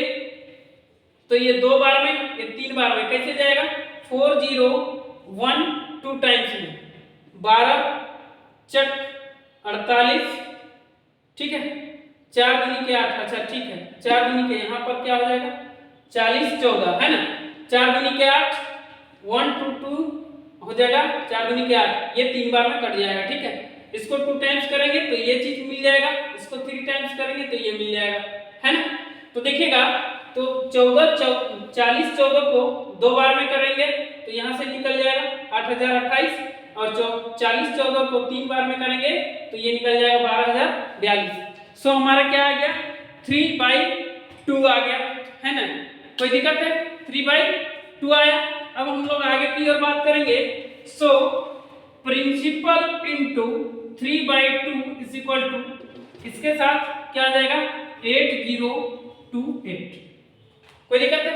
तो ये 2 बार में, ये 3 बार में, कैसे जाएगा 4 0 1 2 टाइम्स में 12 चक 48, ठीक है, 4 दूनी के 8, अच्छा ठीक है, 4 दूनी के यहाँ पर क्या हो जाएगा 40 14, है ना, 4 दूनी के 8 1 2 2 हो जाएगा, 4 दूनी के 8, ये 3 बार में कट जाएगा, ठीक है। इसको 2 टाइम्स करेंगे तो ये चीज मिल जाएगा, इसको 3 टाइम्स करेंगे तो ये मिल जाएगा, है ना। तो देखिएगा तो 40 14 को 2 बार में करेंगे तो यहाँ से निकल जाएगा 8028, और 40 14 को 3 बार में करेंगे तो ये निकल जाएगा 12,042। सो हमारा क्या आ गया 3/2 आ गया, है ना। कोई दिक्कत है? 3/2 आया। अब हम लोग आगे की ओर बात करेंगे। So principal into 3/2 is equal to, इसके साथ क्या आ जाएगा 8028। कोई दिक्कत है?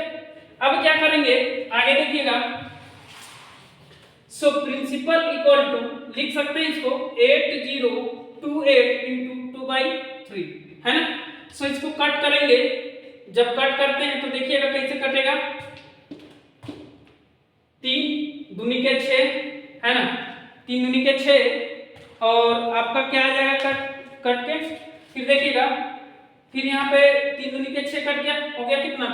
अब क्या करेंगे आगे देखिएगा। सो प्रिंसिपल इक्वल टू लिख सकते हैं इसको 8028 इंटू 2/3, है ना। सो इसको कट करेंगे, जब कट करते हैं तो देखिएगा कैसे कटेगा, 3 दूनी के 6, है ना, 3 दूनी के 6, और आपका क्या आ जाएगा कट के, फिर देखिएगा, फिर यहाँ पे 3 दूनी के 6 कट गया, हो गया कितना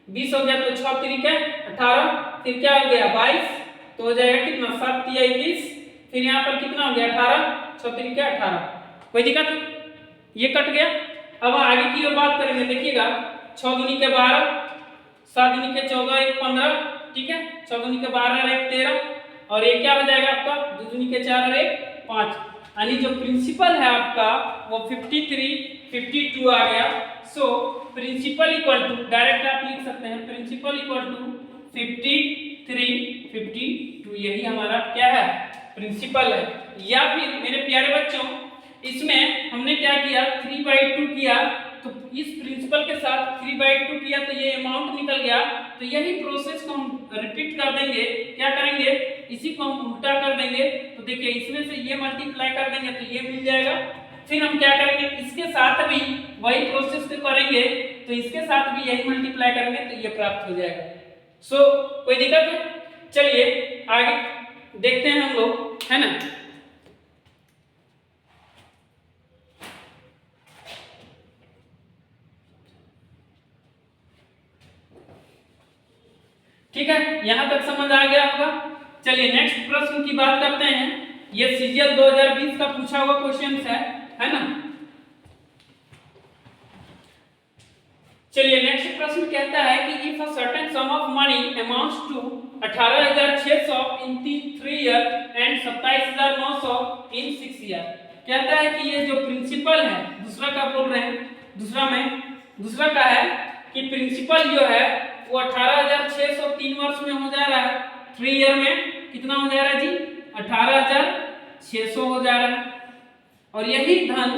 20 हो गया, तो 6 3 के 18, फिर क्या हो गया 22, तो हो जाएगा कितना 7 3 21, फिर यहाँ पर कितना हो गया 18, 6 3 के 18। कोई दिक्कत? ये कट गया। अब आगे की ओर बात करेंगे, देखिएगा 6 दूनी के 12, 7 दूनी के 14 1 15, ठीक है, 6 दूनी के 12 और 1 13, और ये क्या हो जाएगा आपका 2 दूनी के 4 और 1 5, यानी जो प्रिंसिपल है आपका वो 53 52 आ गया। सो प्रिंसिपल इक्वल टू, डायरेक्ट आप लिख सकते हैं प्रिंसिपल इक्वल टू 53 52, यही हमारा क्या है प्रिंसिपल है। या फिर मेरे प्यारे बच्चों इसमें हमने क्या किया 3/2 किया, तो इस प्रिंसिपल के साथ 3/2 किया तो ये अमाउंट निकल गया। तो यही प्रोसेस को हम रिपीट कर देंगे, क्या करेंगे इसी को हम उल्टा कर देंगे। तो देखिए इसमें से ये मल्टीप्लाई कर देंगे तो ये मिल जाएगा। फिर हम क्या करेंगे इसके साथ भी वही प्रोसेस को करेंगे, तो इसके साथ भी यही मल्टीप्लाई करेंगे तो ये प्राप्त हो जाएगा। सो कोई दिक्कत है? चलिए आगे देखते हैं हम लोग, है ना। ठीक है, यहां तक समझ आ गया होगा। चलिए नेक्स्ट प्रश्न की बात करते हैं। ये सीजीएल 2020 का पूछा हुआ क्वेश्चन है ना। चलिए नेक्स्ट प्रश्न कहता है कि if a certain sum of money amounts to 18,600 in 3 year and 27,900 in 6 year. कहता है कि ये जो प्रिंसिपल है, दूसरा का बोल रहे हैं, दूसरा का है कि प्रिंसिपल जो है वो 18,600 3 वर्ष में हो जा रहा है, 3 ईयर में कितना हो जा रहा है जी 18,600 हो जा रहा है। और यही धन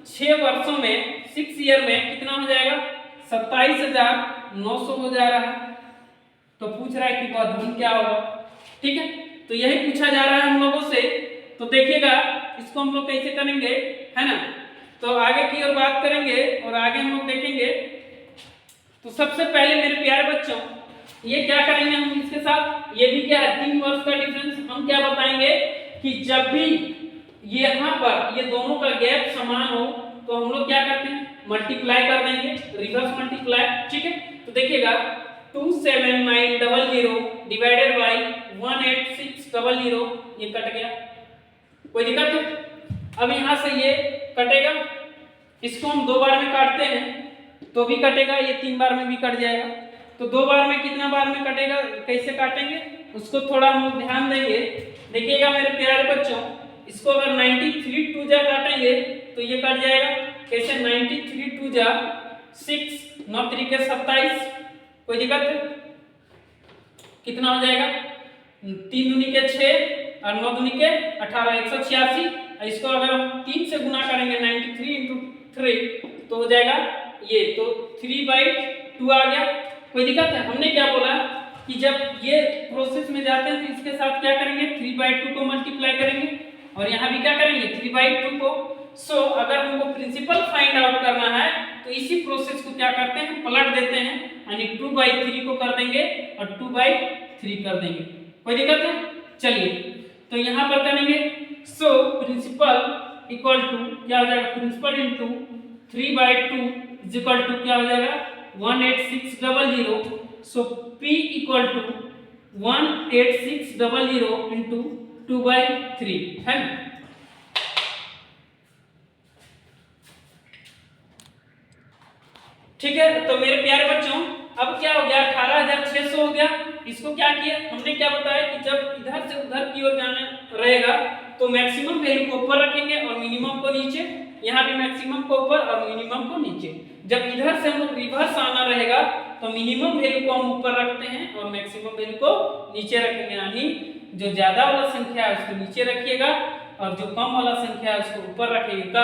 6 वर्षों में 6 ईयर में कितना हो जाएगा 27,900 हो जा रहा है। तो पूछ रहा है कि वह धन क्या होगा। ठीक है, तो यही पूछा जा रहा है हम लोगों से। तो देखिएगा इसको हम लोग कैसे करेंगे, है ना। तो आगे की ओर बात करेंगे और आगे हम लोग देखेंगे। तो सबसे पहले मेरे प्यारे बच्चों ये क्या करेंगे हम इसके साथ, ये भी क्या है 3 वर्ष का डिफरेंस। हम क्या बताएंगे कि जब भी यहाँ पर ये दोनों का गैप समान हो तो हम लोग क्या करते हैं मल्टीप्लाई कर देंगे, रिवर्स मल्टीप्लाई। ठीक है, तो देखिएगा 27900 डिवाइडेड बाय 18600, ये कट गया, कोई दिक्कत है। अब यहाँ से ये कटेगा, इसको हम 2 बार में काटते हैं तो भी कटेगा, ये 3 बार में भी कट जाएगा। तो 2 बार में कितना बार में कटेगा, कैसे काटेंगे उसको थोड़ा हम लोग ध्यान देंगे। देखिएगा मेरे प्यारे बच्चों, इसको अगर 93 2 जा काटेंगे तो ये कट जाएगा। कैसे 93 2 जा 6 9 3 के 27, कोई दिक्कत है? कितना हो जाएगा 3 दूनी के 6 और 9 दूनी के 18, 186। इसको अगर हम 3 से गुना करेंगे 93 × 3 तो हो जाएगा ये, तो 3/2 आ गया। कोई दिक्कत है? हमने क्या बोला कि जब ये प्रोसेस में जाते हैं तो इसके साथ क्या करेंगे 3/2 को मल्टीप्लाई करेंगे और यहाँ भी क्या करेंगे 3/2 को। सो अगर हमको प्रिंसिपल फाइंड आउट करना है तो इसी प्रोसेस को क्या करते हैं पलट देते हैं, यानी 2/3 को कर देंगे और 2/3 कर देंगे। कोई दिक्कत है? चलिए तो यहाँ पर करेंगे। सो प्रिंसिपल इक्वल टू क्या हो जाएगा, principal into 3/2 is equal to क्या हो जाएगा 18600। So P equal to 18600 into 2/3 है ना। ठीक है, तो मेरे प्यारे बच्चों अब क्या हो गया 18,600 हो गया। इसको क्या किया हमने, क्या बताया कि जब इधर से उधर की ओर जाना रहेगा तो मैक्सिमम वैल्यू को ऊपर रखेंगे और मिनिमम को नीचे। यहाँ भी मैक्सिमम को ऊपर और मिनिमम को नीचे। जब इधर से हम लोग रिवर्स आना रहेगा तो मिनिमम वैल्यू को हम ऊपर रखते हैं और मैक्सिमम वैल्यू को नीचे रखेंगे, यानी जो ज्यादा वाला संख्या है उसको नीचे रखिएगा और जो कम वाला संख्या है उसको ऊपर रखिएगा।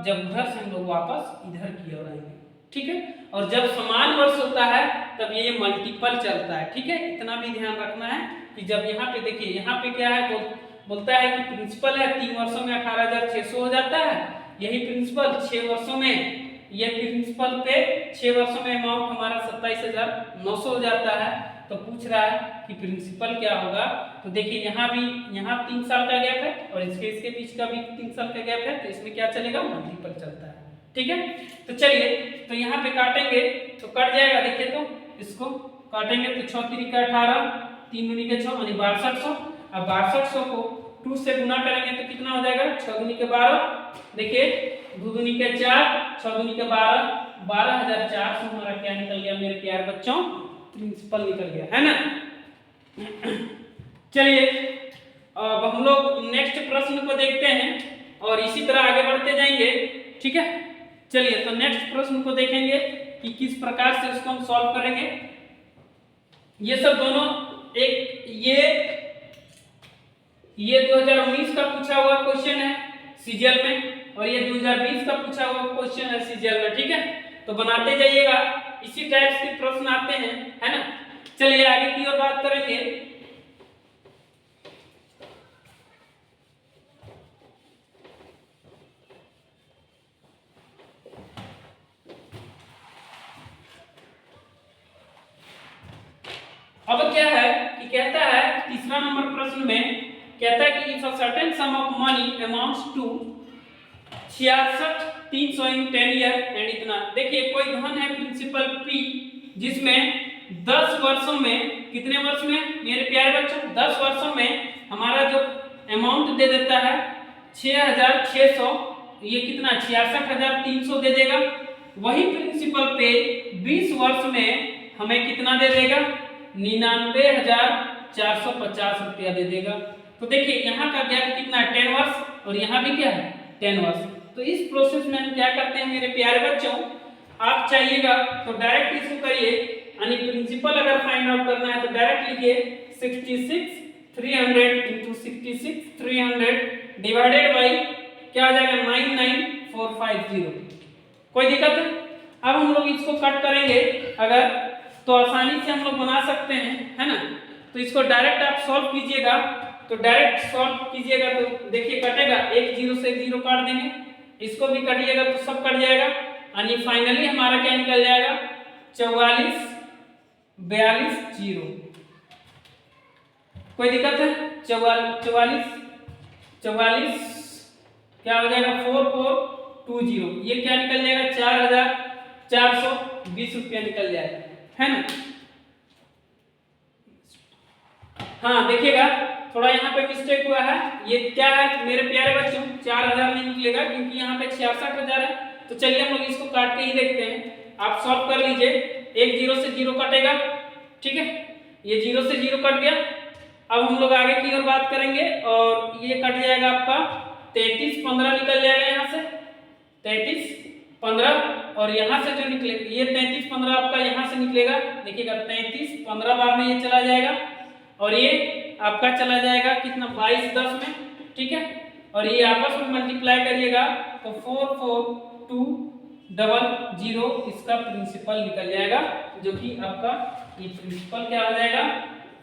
जब उधर से हम लोग वापस इधर की ओर आएंगे, ठीक है। और जब समान वर्ष होता है तब ये मल्टीपल चलता है, ठीक है। इतना भी ध्यान रखना है कि जब यहाँ पे देखिए, यहाँ पे क्या है बोलता है कि प्रिंसिपल है 3 वर्षों में 18,600 हो जाता है। यही प्रिंसिपल 6 वर्षों में, ये प्रिंसिपल पे 6 वर्षों में अमाउंट हमारा 27,900 हो जाता है। तो पूछ रहा है कि प्रिंसिपल क्या होगा। तो देखिए यहाँ भी, यहाँ 3 साल का गैप है और इसके बीच का भी 3 साल का गैप है, तो इसमें क्या चलेगा मल्टीपल चलता है, ठीक है। तो चलिए तो यहाँ पे काटेंगे तो कट जाएगा। देखिए तो इसको काटेंगे तो 6 3 का 18, 3 दूनी के 6 यानी 6200। अब 6200 को 2 से गुना करेंगे तो कितना हो जाएगा 6 दूनी के 12, देखिए 2 दूनी के 4, 6 दूनी के 12, 12,400 हमारा क्या निकल गया मेरे प्यारे बच्चों, प्रिंसिपल निकल गया, है ना। चलिए अब हम लोग नेक्स्ट प्रश्न को देखते हैं और इसी तरह आगे बढ़ते जाएंगे। ठीक है। चलिए तो नेक्स्ट प्रश्न को देखेंगे कि किस प्रकार से उसको हम सॉल्व करेंगे। ये सब दोनों एक ये 2019 का पूछा हुआ क्वेश्चन है सीजीएल में, और ये 2020 का पूछा हुआ क्वेश्चन है सीजीएल में, ठीक है। तो बनाते जाइएगा, इसी टाइप के प्रश्न आते हैं, है ना। चलिए आगे की ओर बात करेंगे। अब क्या है कि कहता है तीसरा नंबर प्रश्न में कहता है कि if a certain sum of money amounts to 66,300 in 10 year and इतना। देखिए कोई धन है प्रिंसिपल P जिसमें 10 वर्षों में, कितने वर्ष में मेरे प्यारे बच्चों, 10 वर्षों में हमारा जो अमाउंट दे देता है 6,600, ये कितना 66,300 दे देगा। वही प्रिंसिपल पे 20 वर्ष में हमें कितना दे देगा, 99,450 रुपया दे देगा। तो देखिए यहाँ का गैप कितना है, 10 वर्ष, और यहाँ भी क्या है 10 वर्ष। तो इस प्रोसेस में हम क्या करते हैं मेरे प्यारे बच्चों, आप चाहिएगा तो डायरेक्ट इसको करिए, यानी प्रिंसिपल अगर फाइंड आउट करना है तो डायरेक्ट लिखिए 66,300 इंटू 66,300 डिवाइडेड बाई क्या आ जाएगा 99,450। कोई दिक्कत है। अब हम लोग इसको कट करेंगे अगर, तो आसानी से हम लोग बना सकते हैं, है ना। तो इसको डायरेक्ट आप सॉल्व कीजिएगा, तो डायरेक्ट सॉल्व कीजिएगा तो देखिए कटेगा, एक जीरो से एक जीरो काट देंगे, इसको भी काटिएगा तो सब कट जाएगा, यानी फाइनली हमारा क्या निकल जाएगा 44,42,0। कोई दिक्कत है, 44 क्या हो जाएगा 4420, ये क्या निकल जाएगा 4,420 रुपया निकल जाएगा, है ना। हाँ देखिएगा थोड़ा यहाँ पे मिस्टेक हुआ है, ये क्या है मेरे प्यारे बच्चों 4,000 नहीं निकलेगा क्योंकि यहाँ पे 66,000 है। तो चलिए हम लोग इसको काट के ही देखते हैं, आप सॉल्व कर लीजिए, एक जीरो से जीरो कटेगा, ठीक है, ये जीरो से जीरो कट गया। अब हम लोग आगे की ओर बात करेंगे और ये कट जाएगा आपका 33,15 निकल जाएगा यहाँ से 33,15, और यहाँ से जो निकले ये 33,15 आपका यहाँ से निकलेगा, देखिएगा 33,15 बार में ये चला जाएगा, और ये आपका चला जाएगा कितना 22,10 में, ठीक है। और ये आपस में मल्टीप्लाई करिएगा तो 44,200 इसका प्रिंसिपल निकल जाएगा, जो कि आपका ये प्रिंसिपल क्या हो जाएगा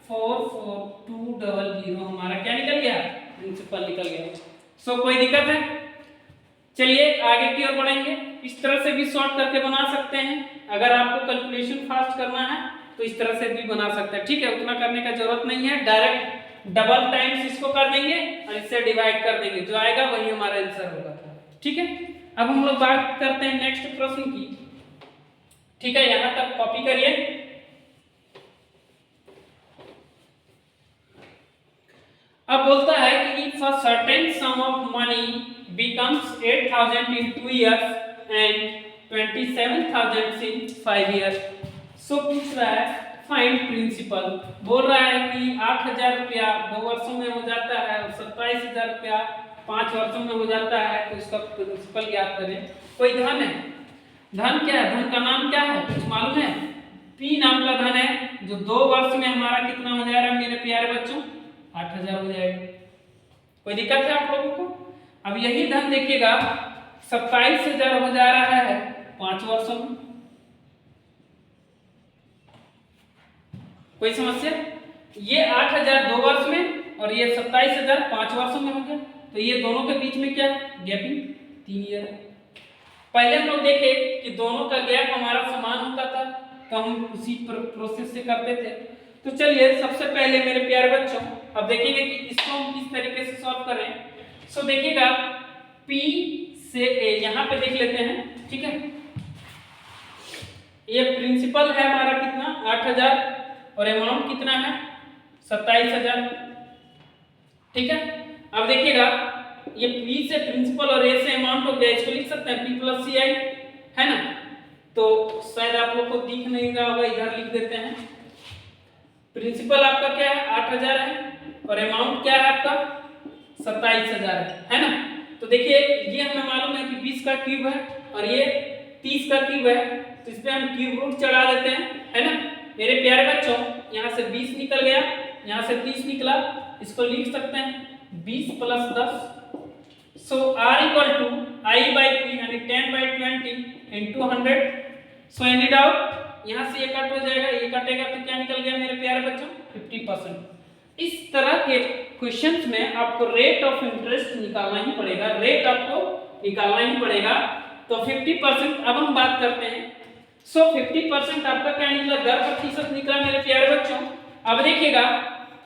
44,200 हमारा क्या निकल गया, प्रिंसिपल निकल गया। सो कोई दिक्कत है। चलिए आगे की ओर बढ़ेंगे, इस तरह से भी सॉल्व करके बना सकते हैं, अगर आपको कैलकुलेशन फास्ट करना है तो इस तरह से भी बना सकते हैं, ठीक है, उतना करने का जरूरत नहीं है, डायरेक्ट डबल टाइम्स इसको कर देंगे और इससे डिवाइड कर देंगे, जो आएगा वही हमारा आंसर होगा, ठीक है। अब हम लोग बात करते हैं नेक्स्ट प्रश्न की, ठीक है, यहां तक कॉपी करिए। अब बोलता है कि if a certain sum of money becomes 8,000 in 2 years and 27,000 in 5 years, सो पूछ रहा है फाइंड प्रिंसिपल, बोल रहा है कि 8,000 रुपया 2 वर्षों में हो जाता है और 27,000 रुपया 5 वर्षों में हो जाता है, तो इसका प्रिंसिपल ज्ञात करें। कोई धन है, धन क्या है, धन का नाम क्या है कुछ मालूम है, पी नाम का धन है, जो 2 वर्ष में हमारा कितना हो जाएगा मेरे प्यारे बच्चों 8,000 हो जाएगा। कोई दिक्कत है आप लोगों को। अब यही धन देखिएगा 27,000 हो जा रहा है 5 वर्षों में, कोई समस्या, ये 8,000 2 वर्ष में और ये 27,000 5 वर्षों में हो गया, तो ये दोनों के बीच में क्या गैपिंग 3 ईयर है। पहले हम लोग देखे कि दोनों का गैप हमारा समान होता था, तो हम उसी प्रोसेस से करते थे। तो चलिए सबसे पहले मेरे प्यारे बच्चों अब देखेंगे कि इसको हम किस तरीके से सॉल्व करें। सो देखिएगा P से A यहाँ पे देख लेते हैं, ठीक है, ये प्रिंसिपल है हमारा कितना 8,000 और अमाउंट कितना है 27,000, ठीक है। अब देखिएगा ये P से प्रिंसिपल और A से अमाउंट हो गया, इसको लिख सकते हैं P + CI, है ना। तो शायद आप लोग को दिख नहीं रहा होगा, इधर लिख देते हैं, प्रिंसिपल आपका क्या है 8,000 है और अमाउंट क्या है आपका 27,000 है ना। तो देखिए ये हमें मालूम है कि 20 का क्यूब है और ये 30 का क्यूब है, तो इस पे हम क्यूब रूट चढ़ा देते हैं, है ना मेरे प्यारे बच्चों। यहाँ से 20 निकल गया, यहाँ से 30 निकला, इसको लिख सकते हैं 20 + 10। सो R = I/P यानी 10/20 × 100। So any doubt? यहाँ से ये कट हो जाएगा, ये कटेगा तो क्या निकल गया मेरे प्यारे बच्चों? 50%। इस तरह के क्वेश्चंस में आपको रेट ऑफ इंटरेस्ट निकालना ही पड़ेगा, रेट आपको निकालना ही पड़ेगा। तो 50%, अब हम बात करते हैं। सो 50% आपका क्या निकला? दर प्रतिशत निकला मेरे प्यारे बच्चों। अब देखिएगा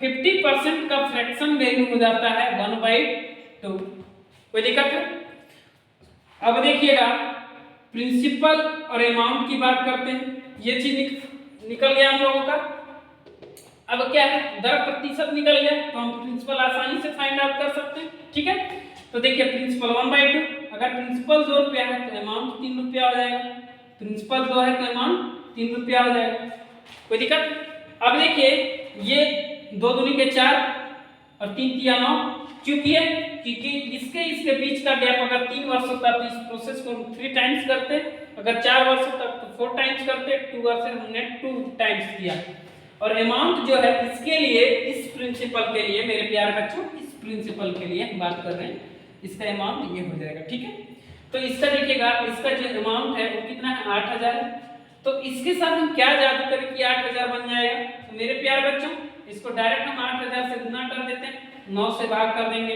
50% का फ्रैक्शन वैल्यू हो जाता है 1/2। कोई दिक्कत है? अब देखिएगा प्रिंसिपल और अमाउंट की बात करते हैं। ये चीज निकल गया हम लोगों का। अब क्या है? दर प्रतिशत निकल गया, तो हम प्रिंसिपल आसानी से फाइंड आउट कर सकते हैं, ठीक है। तो देखिए प्रिंसिपल 1/2, अगर प्रिंसिपल 2 रुपया है तो अमाउंट 3 रुपया हो जाएगा, प्रिंसिपल 2 है तो अमाउंट 3 रुपया हो जाएगा। कोई दिक्कत? अब देखिए ये 2 दूनी के 4 और 3 तिया 9, क्योंकि इसके बीच का गैप अगर 3 वर्षों तक, इस प्रोसेस को 3 टाइम्स करते, अगर 4 वर्षों तक तो 4 टाइम्स करते, 2 वर्ष हमने 2 टाइम्स किया। और अमाउंट जो है इसके लिए, इस प्रिंसिपल के लिए मेरे प्यारे बच्चों, इस प्रिंसिपल के लिए हम बात कर रहे हैं, इसका अमाउंट ये हो जाएगा, ठीक है। तो इसका देखिएगा, इसका जो अमाउंट है वो कितना है? 8000 है। तो इसके साथ हम क्या जादू करें कि 8000 बन जाएगा? तो मेरे प्यारे बच्चों इसको डायरेक्ट हम 8000 से गुना कर देते हैं, 9 से भाग कर देंगे।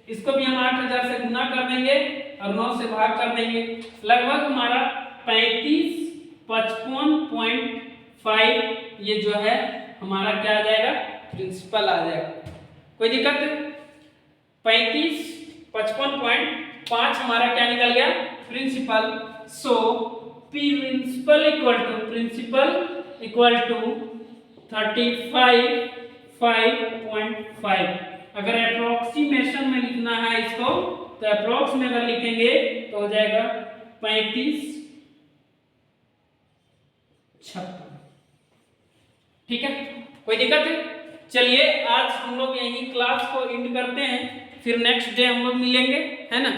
इसको भी हम 8000 से गुना कर देंगे और 9 से भाग कर देंगे। लगभग हमारा 55.5 ये जो है हमारा क्या आ जाएगा? प्रिंसिपल आ जाएगा। कोई दिक्कत है? 55.5 हमारा क्या निकल गया? Principal. So principal equal to 35.5। अगर अप्रोक्सीमेशन में लिखना है इसको तो अप्रोक्स में अगर लिखेंगे तो हो जाएगा 3556, ठीक है। कोई दिक्कत है? चलिए आज हम लोग यही क्लास को एंड करते हैं, फिर नेक्स्ट डे हम लोग मिलेंगे, है ना।